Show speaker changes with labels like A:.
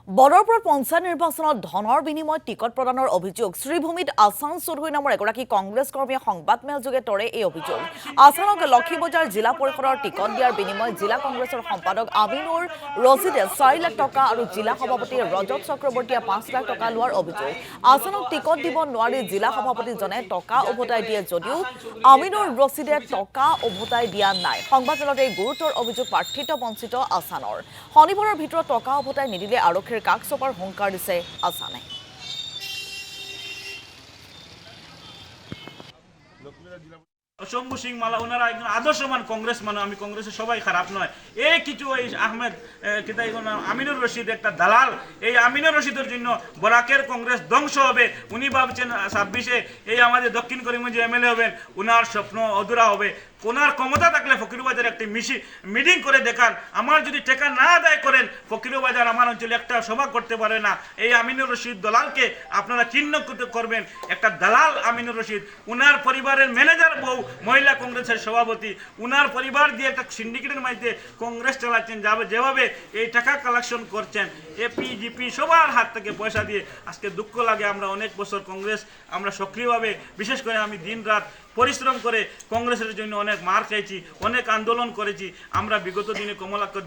A: বদৰপুৰ পঞ্চায়ত নিৰ্বাচনত ধনৰ বিনিময়ত টিকট প্ৰদানৰ অভিযোগ শ্ৰীভূমিত আছান চৌধুৰী নামৰ এগৰাকী কংগ্ৰেছ কৰ্মীয়ে সংবাদমেলযোগে তৰে এই অভিযোগ। আছানক লক্ষীবজাৰ জিলা পৰিষদৰ টিকট দিয়াৰ বিনিময়ত জিলা কংগ্ৰেছৰ সম্পাদক আমিনুৰ ৰছিদে 4 লাখ টকা আৰু জিলা সভাপতি ৰজত চক্ৰৱৰ্তীয়ে 5 লাখ টকা লোৱাৰ অভিযোগ। আছানক টিকট দিব নোৱাৰি জিলা সভাপতিজনে টকা উভতাই দিয়ে যদিও আমিনুৰ ৰছিদে টকা উভতাই দিয়া নাই। সংবাদমেলত এই গুৰুতৰ অভিযোগ প্ৰাৰ্থিত্ব বঞ্চিত আছানৰ। শনিবাৰৰ ভিতৰত টকা উভতাই নিদিলে আৰক্ষীৰ কাষ চপাৰ হুংকাৰ দিছে আছানে।
B: শম্ভু সিং মালা ওনারা একজন আদর্শমান কংগ্রেস মানুষ, আমি কংগ্রেসের সবাই খারাপ নয়। এই কিছু এই আহমেদ আমিনুর রশিদ একটা দালাল, এই আমিনুর রশিদের জন্য বরাকের কংগ্রেস ধ্বংস হবে। উনি ভাবছেন 26-এ এই আমাদের দক্ষিণ করিমগঞ্জে এমএলএ হবেন, উনার স্বপ্ন অধুরা হবে। ওনার ক্ষমতা থাকলে ফকিরবাজার একটি মিটিং করে দেখান। আমার যদি টাকা না আদায় করেন ফকিরবাজার আমার অঞ্চলে একটা সভা করতে পারে না। এই আমিনুর রশিদ দলালকে আপনারা চিহ্নিত করবেন, একটা দালাল আমিনুর রশিদ। উনার পরিবারের ম্যানেজার বউ মহিলা কংগ্রেসের সভাপতি, উনার পরিবার দিয়ে একটা সিন্ডিকেটের মাধ্যমে কংগ্রেস চালাচ্ছেন। যেভাবে এই টাকা কালেকশন করছেন এপি জিপি সবার হাত থেকে পয়সা দিয়ে, আজকে দুঃখ লাগে। আমরা অনেক বছর কংগ্রেস আমরা সক্রিয়ভাবে, বিশেষ করে আমি দিন রাত পরিশ্রম করে কংগ্রেসের জন্য অনেক মার খেয়েছি, অনেক আন্দোলন করেছি। আমরা বিগত দিনে কমলাক্ষ